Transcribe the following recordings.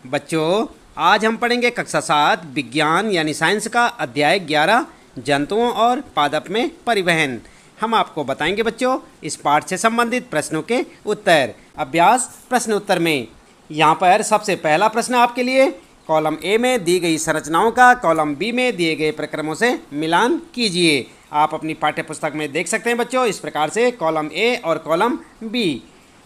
बच्चों, आज हम पढ़ेंगे कक्षा 7 विज्ञान यानी साइंस का अध्याय 11 जंतुओं और पादप में परिवहन। हम आपको बताएंगे बच्चों इस पाठ से संबंधित प्रश्नों के उत्तर। अभ्यास प्रश्न उत्तर में यहाँ पर सबसे पहला प्रश्न आपके लिए कॉलम ए में दी गई संरचनाओं का कॉलम बी में दिए गए प्रक्रमों से मिलान कीजिए। आप अपनी पाठ्य पुस्तक में देख सकते हैं बच्चों इस प्रकार से कॉलम ए और कॉलम बी।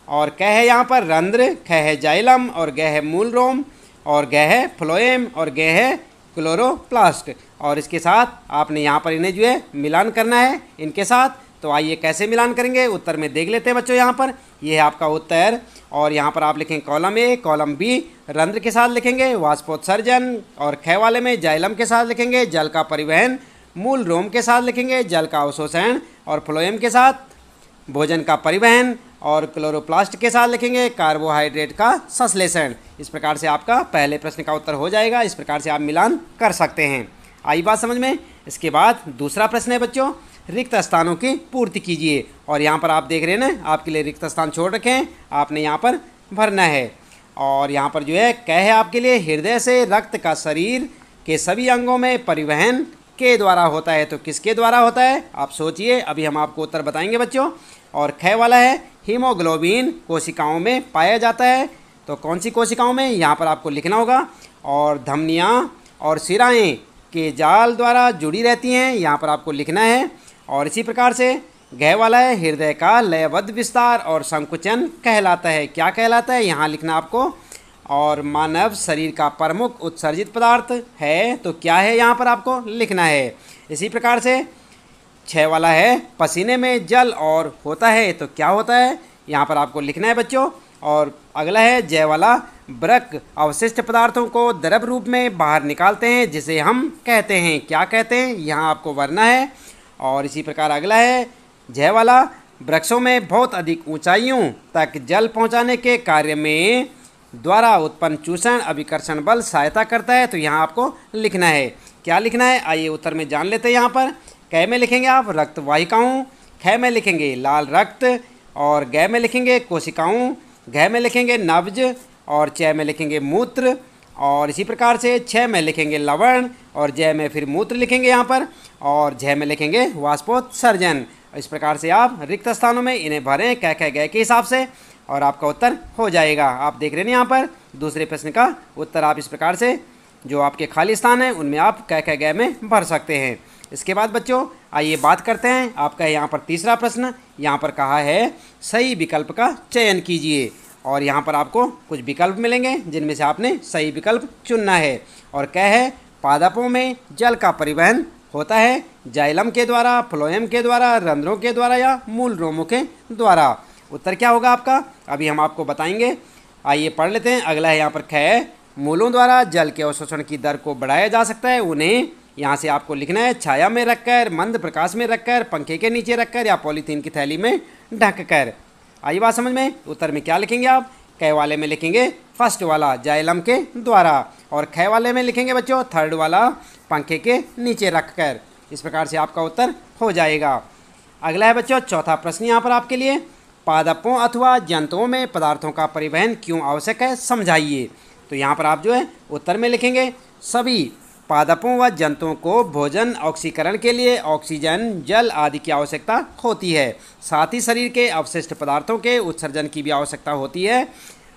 और क है यहाँ पर रंध्र, ख है जाइलम और ग है मूल रोम और ग है फ्लोएम और ग है क्लोरोप्लास्ट। और इसके साथ आपने यहाँ पर इन्हें जो है मिलान करना है इनके साथ। तो आइए कैसे मिलान करेंगे उत्तर में देख लेते हैं बच्चों। यहाँ पर ये है आपका उत्तर और यहाँ पर आप लिखेंगे कॉलम ए, कॉलम बी रंध्र के साथ लिखेंगे वाष्पोत्सर्जन और ख वाले में जाइलम के साथ लिखेंगे जल का परिवहन, मूल रोम के साथ लिखेंगे जल का अवशोषण और फ्लोएम के साथ भोजन का परिवहन और क्लोरोप्लास्ट के साथ लिखेंगे कार्बोहाइड्रेट का संश्लेषण। इस प्रकार से आपका पहले प्रश्न का उत्तर हो जाएगा। इस प्रकार से आप मिलान कर सकते हैं। आई बात समझ में। इसके बाद दूसरा प्रश्न है बच्चों रिक्त स्थानों की पूर्ति कीजिए। और यहाँ पर आप देख रहे हैं ना आपके लिए रिक्त स्थान छोड़ रखे हैं, आपने यहाँ पर भरना है। और यहाँ पर जो है क्या है आपके लिए हृदय से रक्त का शरीर के सभी अंगों में परिवहन के द्वारा होता है। तो किसके द्वारा होता है आप सोचिए, अभी हम आपको उत्तर बताएंगे बच्चों। और ख वाला है हीमोग्लोबिन कोशिकाओं में पाया जाता है। तो कौन सी कोशिकाओं में यहाँ पर आपको लिखना होगा। और धमनियाँ और सिराएं के जाल द्वारा जुड़ी रहती हैं, यहाँ पर आपको लिखना है। और इसी प्रकार से घ वाला है हृदय का लयबद्ध विस्तार और संकुचन कहलाता है। क्या कहलाता है यहाँ लिखना आपको। और मानव शरीर का प्रमुख उत्सर्जित पदार्थ है। तो क्या है यहाँ पर आपको लिखना है। इसी प्रकार से 6 वाला है पसीने में जल और होता है। तो क्या होता है यहाँ पर आपको लिखना है बच्चों। और अगला है जय वाला वृक्क अवशिष्ट पदार्थों को द्रव रूप में बाहर निकालते हैं जिसे हम कहते हैं। क्या कहते हैं यहाँ आपको वरना है। और इसी प्रकार अगला है जय वाला वृक्षों में बहुत अधिक ऊंचाइयों तक जल पहुँचाने के कार्य में द्वारा उत्पन्न चूषण अभिकर्षण बल सहायता करता है। तो यहाँ आपको लिखना है। क्या लिखना है आइए उत्तर में जान लेते हैं। यहाँ पर क में लिखेंगे आप रक्त वाहिकाओं, ख में लिखेंगे लाल रक्त और ग में लिखेंगे कोशिकाओं, घ में लिखेंगे नब्ज और च में लिखेंगे मूत्र। और इसी प्रकार से 6 में लिखेंगे लवण और ज में फिर मूत्र लिखेंगे यहाँ पर और झ में लिखेंगे वाष्पोत्सर्जन। इस प्रकार से आप रिक्त स्थानों में इन्हें भरें क ख ग के हिसाब से और आपका उत्तर हो जाएगा। आप देख रहे हैं यहाँ पर दूसरे प्रश्न का उत्तर आप इस प्रकार से जो आपके खाली स्थान हैं उनमें आप क ख ग में भर सकते हैं। इसके बाद बच्चों आइए बात करते हैं आपका यहाँ पर तीसरा प्रश्न। यहाँ पर कहा है सही विकल्प का चयन कीजिए। और यहाँ पर आपको कुछ विकल्प मिलेंगे जिनमें से आपने सही विकल्प चुनना है। और क्या है पादपों में जल का परिवहन होता है जाइलम के द्वारा, फ्लोएम के द्वारा, रंध्रों के द्वारा या मूल रोमों के द्वारा। उत्तर क्या होगा आपका अभी हम आपको बताएंगे। आइए पढ़ लेते हैं। अगला है यहाँ पर ख मूलों द्वारा जल के अवशोषण की दर को बढ़ाया जा सकता है। उन्हें यहाँ से आपको लिखना है छाया में रखकर, मंद प्रकाश में रखकर, पंखे के नीचे रखकर या पॉलीथीन की थैली में ढककर। आई बात समझ में। उत्तर में क्या लिखेंगे आप। क वाले में लिखेंगे फर्स्ट वाला जाइलम के द्वारा और ख वाले में लिखेंगे बच्चों थर्ड वाला पंखे के नीचे रखकर। इस प्रकार से आपका उत्तर हो जाएगा। अगला है बच्चों चौथा प्रश्न यहाँ पर आपके लिए पादपों अथवा जंतुओं में पदार्थों का परिवहन क्यों आवश्यक है समझाइए। तो यहाँ पर आप जो है उत्तर में लिखेंगे सभी पादपों व जंतुओं को भोजन ऑक्सीकरण के लिए ऑक्सीजन, जल आदि की आवश्यकता होती है। साथ ही शरीर के अवशिष्ट पदार्थों के उत्सर्जन की भी आवश्यकता होती है।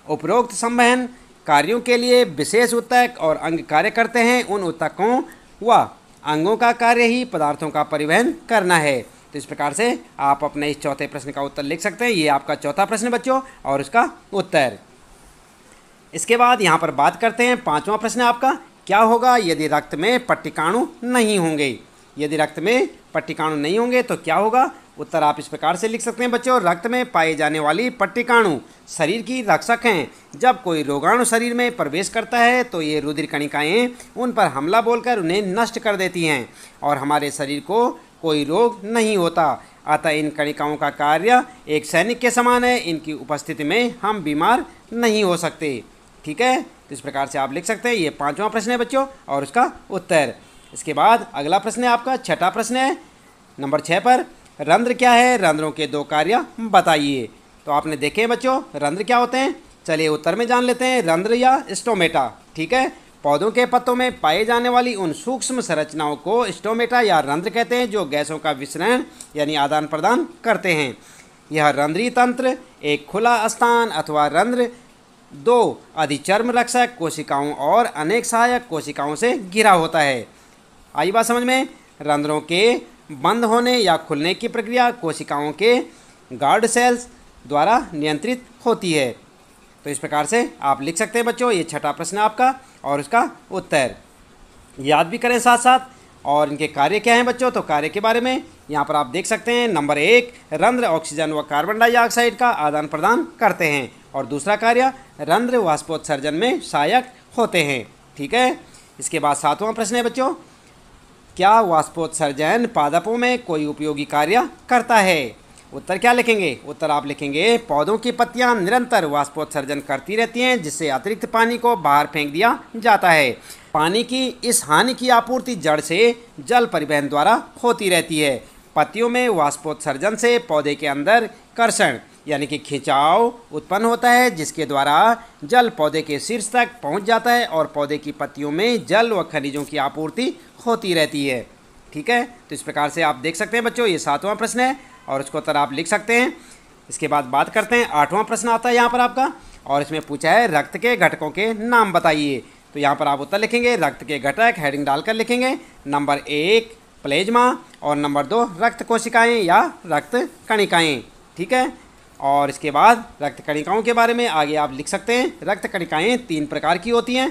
उपरोक्त संवहन कार्यों के लिए विशेष ऊतक और अंग कार्य करते हैं। उन ऊतकों व अंगों का कार्य ही पदार्थों का परिवहन करना है। तो इस प्रकार से आप अपने इस चौथे प्रश्न का उत्तर लिख सकते हैं। ये आपका चौथा प्रश्न बच्चों और उसका उत्तर। इसके बाद यहाँ पर बात करते हैं पांचवा प्रश्न आपका क्या होगा यदि रक्त में पट्टिकाणु नहीं होंगे। यदि रक्त में पट्टिकाणु नहीं होंगे तो क्या होगा। उत्तर आप इस प्रकार से लिख सकते हैं बच्चों रक्त में पाई जाने वाली पट्टिकाणु शरीर की रक्षक हैं। जब कोई रोगाणु शरीर में प्रवेश करता है तो ये रुधिर कणिकाएँ उन पर हमला बोलकर उन्हें नष्ट कर देती हैं और हमारे शरीर को कोई रोग नहीं होता। अतः इन कणिकाओं का कार्य एक सैनिक के समान है। इनकी उपस्थिति में हम बीमार नहीं हो सकते। ठीक है, तो इस प्रकार से आप लिख सकते हैं। ये पांचवा प्रश्न है बच्चों और उसका उत्तर। इसके बाद अगला प्रश्न है आपका छठा प्रश्न है नंबर 6 पर रंध्र क्या है, रंध्रों के 2 कार्य बताइए। तो आपने देखे बच्चों रंध्र क्या होते हैं। चलिए उत्तर में जान लेते हैं, रंध्र या स्टोमेटा। ठीक है, पौधों के पत्तों में पाए जाने वाली उन सूक्ष्म संरचनाओं को स्टोमेटा या रंध्र कहते हैं जो गैसों का विसरण यानी आदान प्रदान करते हैं। यह रंध्रीय तंत्र एक खुला स्थान अथवा रंध्र दो अधिचर्म रक्षक कोशिकाओं और अनेक सहायक कोशिकाओं से घिरा होता है। आई बात समझ में? रंध्रों के बंद होने या खुलने की प्रक्रिया कोशिकाओं के गार्ड सेल्स द्वारा नियंत्रित होती है। तो इस प्रकार से आप लिख सकते हैं बच्चों। ये छठा प्रश्न आपका और उसका उत्तर याद भी करें साथ साथ। और इनके कार्य क्या हैं बच्चों, तो कार्य के बारे में यहाँ पर आप देख सकते हैं। नंबर 1, रंध्र ऑक्सीजन व कार्बन डाइऑक्साइड का आदान प्रदान करते हैं और दूसरा कार्य रंध्र वाष्पोत्सर्जन में सहायक होते हैं। ठीक है, इसके बाद 7वां प्रश्न है बच्चों, क्या वाष्पोत्सर्जन पादपों में कोई उपयोगी कार्य करता है? उत्तर क्या लिखेंगे? उत्तर आप लिखेंगे पौधों की पत्तियां निरंतर वाष्पोत्सर्जन करती रहती हैं जिससे अतिरिक्त पानी को बाहर फेंक दिया जाता है। पानी की इस हानि की आपूर्ति जड़ से जल परिवहन द्वारा होती रहती है। पत्तियों में वाष्पोत्सर्जन से पौधे के अंदर कर्षण यानी कि खिंचाव उत्पन्न होता है जिसके द्वारा जल पौधे के शीर्ष तक पहुंच जाता है और पौधे की पत्तियों में जल व खनिजों की आपूर्ति होती रहती है। ठीक है, तो इस प्रकार से आप देख सकते हैं बच्चों, ये 7वां प्रश्न है और उसको उत्तर आप लिख सकते हैं। इसके बाद बात करते हैं 8वां प्रश्न आता है यहाँ पर आपका और इसमें पूछा है रक्त के घटकों के नाम बताइए। तो यहाँ पर आप उत्तर लिखेंगे रक्त के घटक, हेडिंग डालकर लिखेंगे। नंबर 1 प्लेज्मा और नंबर 2 रक्त कोशिकाएं या रक्त कणिकाएं। ठीक है, और इसके बाद रक्त कणिकाओं के बारे में आगे आप लिख सकते हैं। रक्त कणिकाएं 3 प्रकार की होती हैं।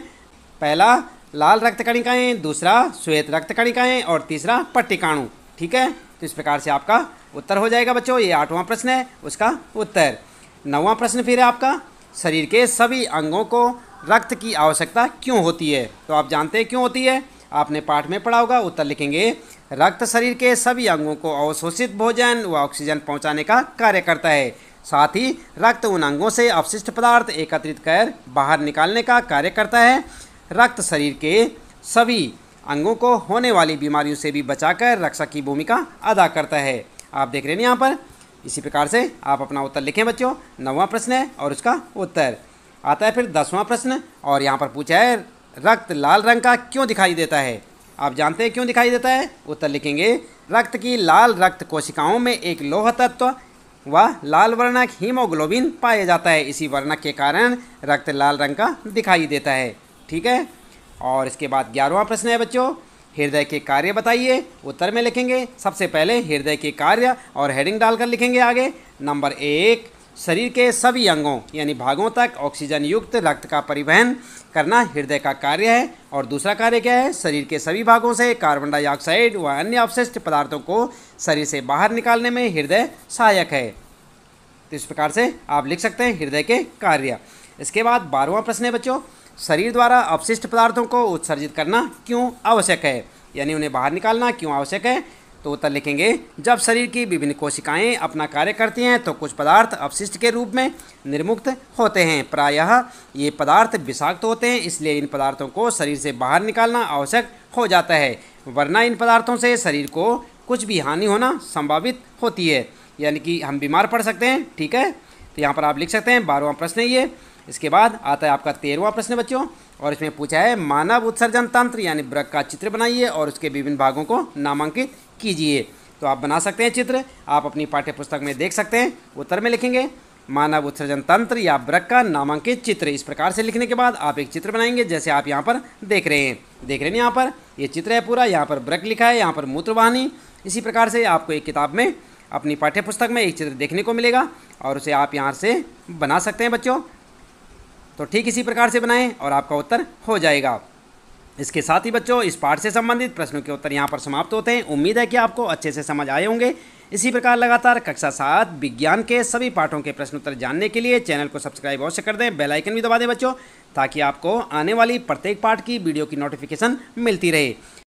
पहला लाल रक्त कणिकाएं, दूसरा श्वेत रक्त कणिकाएं और तीसरा पट्टिकाणु। ठीक है, तो इस प्रकार से आपका उत्तर हो जाएगा बच्चों। ये 8वां प्रश्न है, उसका उत्तर। 9वां प्रश्न फिर है आपका, शरीर के सभी अंगों को रक्त की आवश्यकता क्यों होती है? तो आप जानते हैं क्यों होती है, आपने पाठ में पढ़ा होगा। उत्तर लिखेंगे रक्त शरीर के सभी अंगों को अवशोषित भोजन व ऑक्सीजन पहुंचाने का कार्य करता है। साथ ही रक्त उन अंगों से अपशिष्ट पदार्थ एकत्रित कर बाहर निकालने का कार्य करता है। रक्त शरीर के सभी अंगों को होने वाली बीमारियों से भी बचाकर रक्षा की भूमिका अदा करता है। आप देख रहे हैं यहाँ पर। इसी प्रकार से आप अपना उत्तर लिखें बच्चों। 9वां प्रश्न है और उसका उत्तर आता है फिर 10वां प्रश्न और यहाँ पर पूछा है रक्त लाल रंग का क्यों दिखाई देता है? आप जानते हैं क्यों दिखाई देता है? उत्तर लिखेंगे रक्त की लाल रक्त कोशिकाओं में एक लौह तत्व व लाल वर्णक हीमोग्लोबिन पाया जाता है। इसी वर्णक के कारण रक्त लाल रंग का दिखाई देता है। ठीक है, और इसके बाद 11वां प्रश्न है बच्चों, हृदय के कार्य बताइए। उत्तर में लिखेंगे सबसे पहले हृदय के कार्य और हेडिंग डालकर लिखेंगे आगे। नंबर 1 शरीर के सभी अंगों यानी भागों तक ऑक्सीजन युक्त रक्त का परिवहन करना हृदय का कार्य है। और दूसरा कार्य क्या है? शरीर के सभी भागों से कार्बन डाइऑक्साइड व अन्य अपशिष्ट पदार्थों को शरीर से बाहर निकालने में हृदय सहायक है। तो इस प्रकार से आप लिख सकते हैं हृदय के कार्य। इसके बाद 12वां प्रश्न है बच्चों, शरीर द्वारा अपशिष्ट पदार्थों को उत्सर्जित करना क्यों आवश्यक है, यानी उन्हें बाहर निकालना क्यों आवश्यक है? तो उत्तर लिखेंगे जब शरीर की विभिन्न कोशिकाएं अपना कार्य करती हैं तो कुछ पदार्थ अपशिष्ट के रूप में निर्मुक्त होते हैं। प्रायः ये पदार्थ विषाक्त होते हैं, इसलिए इन पदार्थों को शरीर से बाहर निकालना आवश्यक हो जाता है, वरना इन पदार्थों से शरीर को कुछ भी हानि होना संभावित होती है, यानी कि हम बीमार पड़ सकते हैं। ठीक है, तो यहाँ पर आप लिख सकते हैं 12वां प्रश्न है ये। इसके बाद आता है आपका 13वां प्रश्न बच्चों और इसमें पूछा है मानव उत्सर्जन तंत्र यानी वृक्क का चित्र बनाइए और उसके विभिन्न भागों को नामांकित कीजिए। तो आप बना सकते हैं चित्र, आप अपनी पाठ्य पुस्तक में देख सकते हैं। उत्तर में लिखेंगे मानव उत्सर्जन तंत्र या वृक्क का नामांकित चित्र। इस प्रकार से लिखने के बाद आप एक चित्र बनाएंगे जैसे आप यहाँ पर देख रहे हैं। यहाँ पर ये चित्र है पूरा, यहाँ पर वृक्क लिखा है, यहाँ पर मूत्रवाहिनी। इसी प्रकार से आपको एक किताब में अपनी पाठ्य पुस्तक में एक चित्र देखने को मिलेगा और उसे आप यहाँ से बना सकते हैं बच्चों। तो ठीक इसी प्रकार से बनाएं और आपका उत्तर हो जाएगा। इसके साथ ही बच्चों इस पाठ से संबंधित प्रश्नों के उत्तर यहाँ पर समाप्त होते हैं। उम्मीद है कि आपको अच्छे से समझ आए होंगे। इसी प्रकार लगातार कक्षा 7 विज्ञान के सभी पाठों के प्रश्न उत्तर जानने के लिए चैनल को सब्सक्राइब अवश्य कर दें, बेल आइकन भी दबा दें बच्चों, ताकि आपको आने वाली प्रत्येक पाठ की वीडियो की नोटिफिकेशन मिलती रहे।